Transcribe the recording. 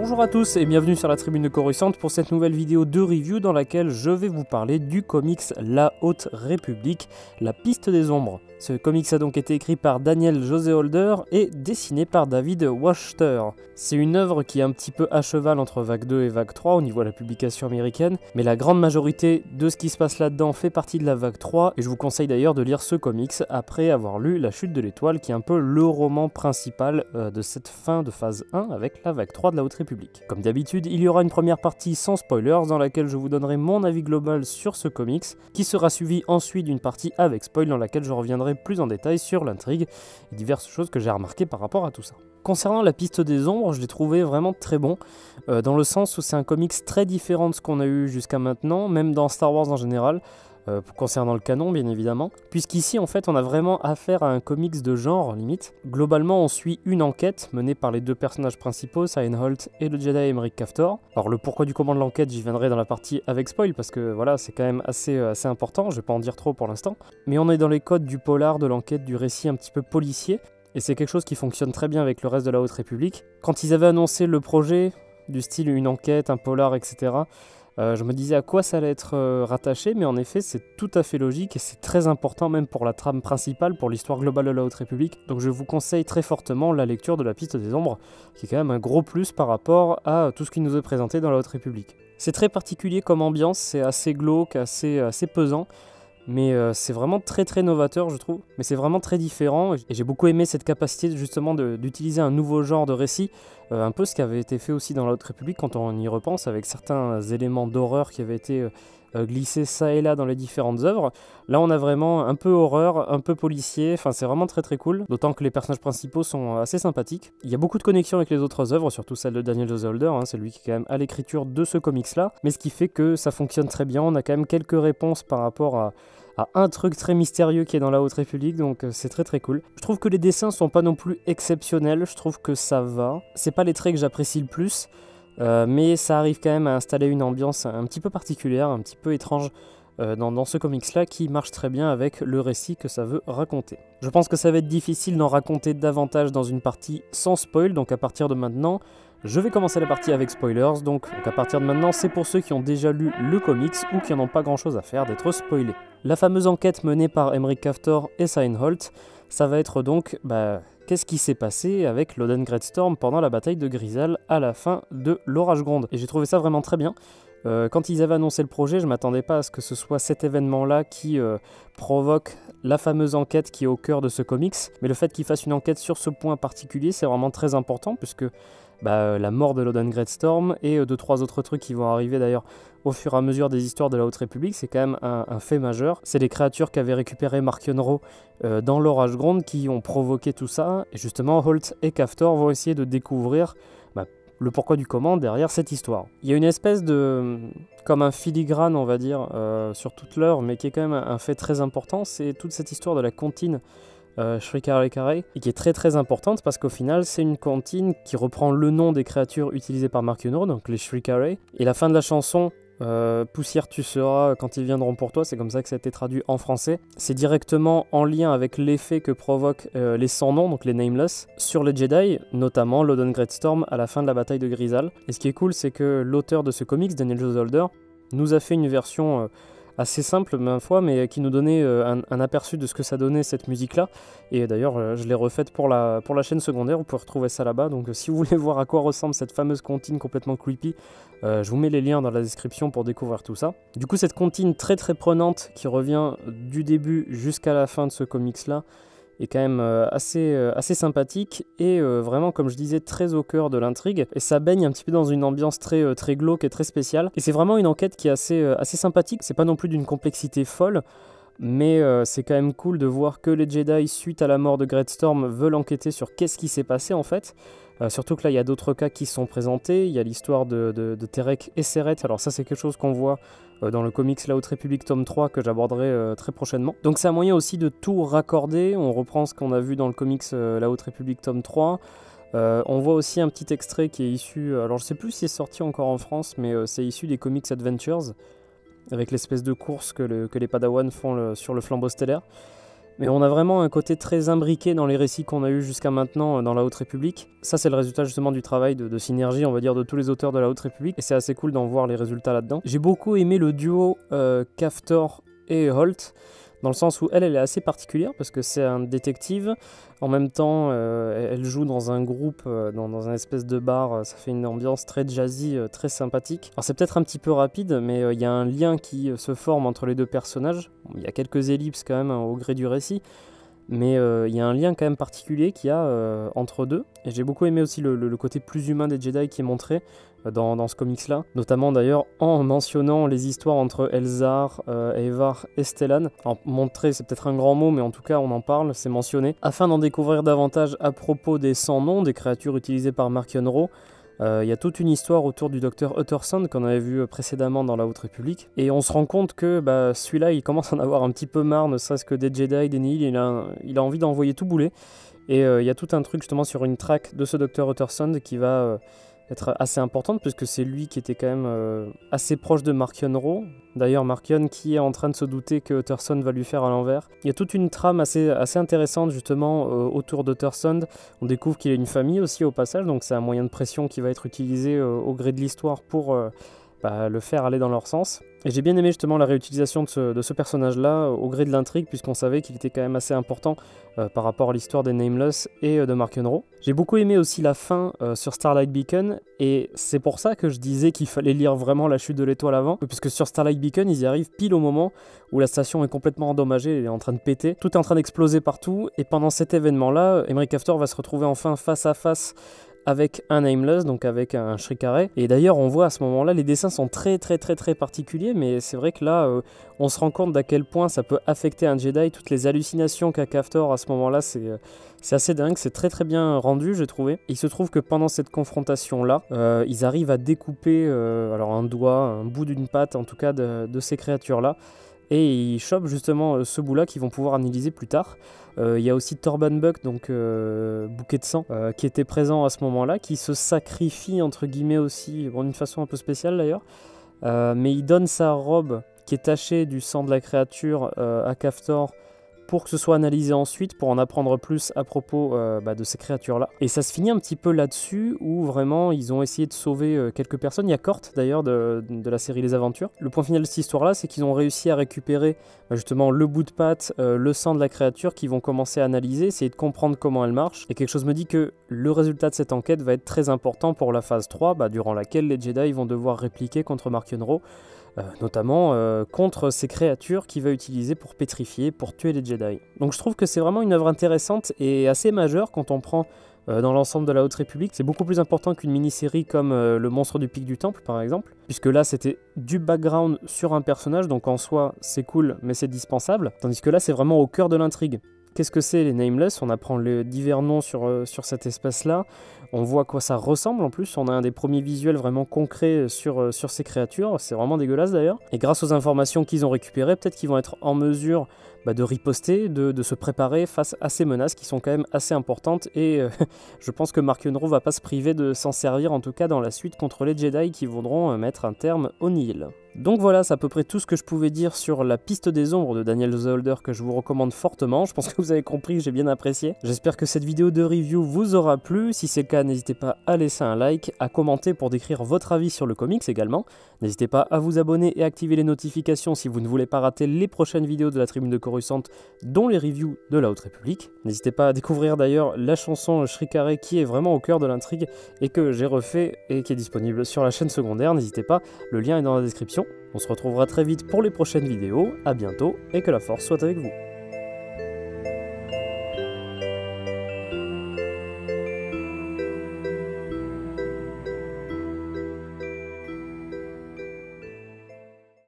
Bonjour à tous et bienvenue sur la Tribune de Coruscant pour cette nouvelle vidéo de review dans laquelle je vais vous parler du comics La Haute République, la piste des ombres. Ce comics a donc été écrit par Daniel José Holder et dessiné par David Wachter. C'est une œuvre qui est un petit peu à cheval entre vague 2 et vague 3 au niveau de la publication américaine, mais la grande majorité de ce qui se passe là-dedans fait partie de la vague 3 et je vous conseille d'ailleurs de lire ce comics après avoir lu La Chute de l'Étoile qui est un peu le roman principal de cette fin de phase 1 avec la vague 3 de la Haute République. Comme d'habitude, il y aura une première partie sans spoilers dans laquelle je vous donnerai mon avis global sur ce comics qui sera suivi ensuite d'une partie avec spoil dans laquelle je reviendrai plus en détail sur l'intrigue et diverses choses que j'ai remarquées par rapport à tout ça. Concernant la piste des ombres, je l'ai trouvé vraiment très bon, dans le sens où c'est un comics très différent de ce qu'on a eu jusqu'à maintenant, même dans Star Wars en général, concernant le canon bien évidemment, puisqu'ici en fait on a vraiment affaire à un comics de genre limite. Globalement on suit une enquête menée par les deux personnages principaux, Cyan Holt et le Jedi Emeric Caphtor. Alors le pourquoi du comment de l'enquête j'y viendrai dans la partie avec spoil parce que voilà c'est quand même assez important, je vais pas en dire trop pour l'instant, mais on est dans les codes du polar, de l'enquête, du récit un petit peu policier. Et c'est quelque chose qui fonctionne très bien avec le reste de la Haute République. Quand ils avaient annoncé le projet, du style une enquête, un polar, etc., je me disais à quoi ça allait être rattaché, mais en effet c'est tout à fait logique et c'est très important même pour la trame principale, pour l'histoire globale de la Haute République. Donc je vous conseille très fortement la lecture de la piste des ombres, qui est quand même un gros plus par rapport à tout ce qui nous est présenté dans la Haute République. C'est très particulier comme ambiance, c'est assez glauque, assez pesant. Mais c'est vraiment très novateur je trouve, mais c'est vraiment très différent et j'ai beaucoup aimé cette capacité justement d'utiliser un nouveau genre de récit, un peu ce qui avait été fait aussi dans la Haute République quand on y repense avec certains éléments d'horreur qui avaient été glissés ça et là dans les différentes œuvres. Là on a vraiment un peu horreur, un peu policier, enfin c'est vraiment très cool, d'autant que les personnages principaux sont assez sympathiques. Il y a beaucoup de connexions avec les autres œuvres, surtout celle de Daniel José Holder, c'est lui qui est quand même à l'écriture de ce comics là, mais ce qui fait que ça fonctionne très bien, on a quand même quelques réponses par rapport à un truc très mystérieux qui est dans la Haute République, donc c'est très cool. Je trouve que les dessins sont pas non plus exceptionnels, je trouve que ça va. C'est pas les traits que j'apprécie le plus, mais ça arrive quand même à installer une ambiance un petit peu particulière, un petit peu étrange dans ce comics-là qui marche très bien avec le récit que ça veut raconter. Je pense que ça va être difficile d'en raconter davantage dans une partie sans spoil, donc à partir de maintenant, je vais commencer la partie avec spoilers, donc à partir de maintenant, c'est pour ceux qui ont déjà lu le comics ou qui n'en ont pas grand chose à faire d'être spoilés. La fameuse enquête menée par Emeric Caphtor et Cyan Holt, ça va être donc, qu'est-ce qui s'est passé avec Loden Greatstorm pendant la bataille de Grisal à la fin de l'Orage Gronde. Et j'ai trouvé ça vraiment très bien. Quand ils avaient annoncé le projet, je m'attendais pas à ce que ce soit cet événement-là qui provoque la fameuse enquête qui est au cœur de ce comics. Mais le fait qu'ils fassent une enquête sur ce point particulier, c'est vraiment très important puisque la mort de Loden Greatstorm et 2-3 autres trucs qui vont arriver d'ailleurs au fur et à mesure des histoires de la Haute République, c'est quand même un fait majeur. C'est les créatures qu'avait récupéré Mark Yonro dans l'Orage Gronde qui ont provoqué tout ça, et justement Holt et Caphtor vont essayer de découvrir le pourquoi du comment derrière cette histoire. Il y a une espèce de, comme un filigrane on va dire, sur toute l'œuvre, mais qui est quand même un fait très important, c'est toute cette histoire de la comptine Shrikare, et qui est très importante parce qu'au final c'est une comptine qui reprend le nom des créatures utilisées par Mark Yonro, donc les Shrikare, et la fin de la chanson poussière tu seras quand ils viendront pour toi, c'est comme ça que ça a été traduit en français. C'est directement en lien avec l'effet que provoquent les sans-noms, donc les Nameless, sur les Jedi, notamment Loden Greatstorm à la fin de la bataille de Grisal. Et ce qui est cool, c'est que l'auteur de ce comics, Daniel José Holder, nous a fait une version assez simple ma foi, mais qui nous donnait un aperçu de ce que ça donnait cette musique-là. Et d'ailleurs, je l'ai refaite pour la chaîne secondaire, vous pouvez retrouver ça là-bas. Donc si vous voulez voir à quoi ressemble cette fameuse comptine complètement creepy, je vous mets les liens dans la description pour découvrir tout ça. Du coup, cette comptine très prenante qui revient du début jusqu'à la fin de ce comics-là est quand même assez sympathique et vraiment, comme je disais, très au cœur de l'intrigue. Et ça baigne un petit peu dans une ambiance très glauque et très spéciale. Et c'est vraiment une enquête qui est assez sympathique. C'est pas non plus d'une complexité folle, mais c'est quand même cool de voir que les Jedi, suite à la mort de Greatstorm, veulent enquêter sur qu'est-ce qui s'est passé en fait. Surtout que là, il y a d'autres cas qui sont présentés. Il y a l'histoire de Terek et Seret. Alors ça, c'est quelque chose qu'on voit dans le comics La Haute République tome 3 que j'aborderai très prochainement. Donc c'est un moyen aussi de tout raccorder. On reprend ce qu'on a vu dans le comics La Haute République tome 3. On voit aussi un petit extrait qui est issu... Alors je sais plus si c'est sorti encore en France, mais c'est issu des Comics Adventures, avec l'espèce de course que les Padawans font sur le flambeau stellaire. Mais on a vraiment un côté très imbriqué dans les récits qu'on a eu jusqu'à maintenant dans la Haute République. Ça, c'est le résultat justement du travail de synergie, on va dire, de tous les auteurs de la Haute République, et c'est assez cool d'en voir les résultats là-dedans. J'ai beaucoup aimé le duo Caftor et Holt, dans le sens où elle est assez particulière, parce que c'est un détective, en même temps elle joue dans un groupe, dans un espèce de bar, ça fait une ambiance très jazzy, très sympathique. Alors c'est peut-être un petit peu rapide, mais il y a un lien qui se forme entre les deux personnages. Il y a quelques ellipses quand même au gré du récit, mais il y a un lien quand même particulier qu'il y a entre deux. Et j'ai beaucoup aimé aussi le côté plus humain des Jedi qui est montré dans ce comics-là, notamment d'ailleurs en mentionnant les histoires entre Elzar, Evar et Stellan. Alors, montrer, c'est peut-être un grand mot, mais en tout cas on en parle, c'est mentionné, afin d'en découvrir davantage à propos des sans-noms, des créatures utilisées par Marchion-Ro. Il y a toute une histoire autour du docteur Utterson qu'on avait vu précédemment dans la Haute République, et on se rend compte que celui-là il commence à en avoir un petit peu marre, ne serait-ce que des Jedi, des Nihil, il a envie d'envoyer tout bouler, et il y a tout un truc justement sur une track de ce docteur Utterson qui va être assez importante, puisque c'est lui qui était quand même assez proche de Marchion-Ro. D'ailleurs Marchion qui est en train de se douter que Utterson va lui faire à l'envers. Il y a toute une trame assez intéressante justement autour d'Utterson. On découvre qu'il a une famille aussi au passage, donc c'est un moyen de pression qui va être utilisé au gré de l'histoire pour le faire aller dans leur sens. Et j'ai bien aimé justement la réutilisation de ce personnage-là au gré de l'intrigue, puisqu'on savait qu'il était quand même assez important par rapport à l'histoire des Nameless et de Marchion-Ro. J'ai beaucoup aimé aussi la fin sur Starlight Beacon, et c'est pour ça que je disais qu'il fallait lire vraiment La Chute de l'Étoile avant, puisque sur Starlight Beacon, ils y arrivent pile au moment où la station est complètement endommagée, elle est en train de péter, tout est en train d'exploser partout, et pendant cet événement-là, Emeric Caftor va se retrouver enfin face à face avec un Nameless, donc avec un Shrikare. Et d'ailleurs, on voit à ce moment-là, les dessins sont très particuliers, mais c'est vrai que là, on se rend compte d'à quel point ça peut affecter un Jedi. Toutes les hallucinations qu'a Caftor à ce moment-là, c'est assez dingue, c'est très bien rendu, j'ai trouvé. Il se trouve que pendant cette confrontation-là, ils arrivent à découper alors un doigt, un bout d'une patte, en tout cas, de ces créatures-là. Et ils chopent justement ce bout-là qu'ils vont pouvoir analyser plus tard. Il y a aussi Torban Buck, donc Bouquet de sang, qui était présent à ce moment-là, qui se sacrifie entre guillemets aussi, d'une façon un peu spéciale d'ailleurs. Mais il donne sa robe qui est tachée du sang de la créature à Caftor pour que ce soit analysé ensuite, pour en apprendre plus à propos de ces créatures-là. Et ça se finit un petit peu là-dessus, où vraiment ils ont essayé de sauver quelques personnes. Il y a Cort d'ailleurs de la série Les Aventures. Le point final de cette histoire-là, c'est qu'ils ont réussi à récupérer justement le bout de patte, le sang de la créature, qu'ils vont commencer à analyser, essayer de comprendre comment elle marche. Et quelque chose me dit que le résultat de cette enquête va être très important pour la phase 3, durant laquelle les Jedi vont devoir répliquer contre Marchion-Ro. Notamment contre ces créatures qu'il va utiliser pour pétrifier, pour tuer les Jedi. Donc je trouve que c'est vraiment une œuvre intéressante et assez majeure quand on prend dans l'ensemble de la Haute République. C'est beaucoup plus important qu'une mini-série comme Le Monstre du Pic du Temple par exemple, puisque là c'était du background sur un personnage, donc en soi c'est cool mais c'est dispensable, tandis que là c'est vraiment au cœur de l'intrigue. Qu'est-ce que c'est les Nameless? On apprend les divers noms sur cette espèce-là. On voit à quoi ça ressemble en plus. On a un des premiers visuels vraiment concrets sur ces créatures. C'est vraiment dégueulasse d'ailleurs. Et grâce aux informations qu'ils ont récupérées, peut-être qu'ils vont être en mesure de riposter, de se préparer face à ces menaces qui sont quand même assez importantes. Et je pense que Marchion-Ro va pas se priver de s'en servir, en tout cas dans la suite, contre les Jedi qui voudront mettre un terme au Nihil. Donc voilà, c'est à peu près tout ce que je pouvais dire sur La Piste des Ombres de Daniel José-Holder, que je vous recommande fortement. Je pense que vous avez compris, j'ai bien apprécié. J'espère que cette vidéo de review vous aura plu. Si c'est le cas, n'hésitez pas à laisser un like, à commenter pour décrire votre avis sur le comics également. N'hésitez pas à vous abonner et activer les notifications si vous ne voulez pas rater les prochaines vidéos de la Tribune de Coruscant, dont les reviews de la Haute République. N'hésitez pas à découvrir d'ailleurs la chanson Shrikare qui est vraiment au cœur de l'intrigue et que j'ai refait et qui est disponible sur la chaîne secondaire. N'hésitez pas, le lien est dans la description. On se retrouvera très vite pour les prochaines vidéos, à bientôt et que la force soit avec vous.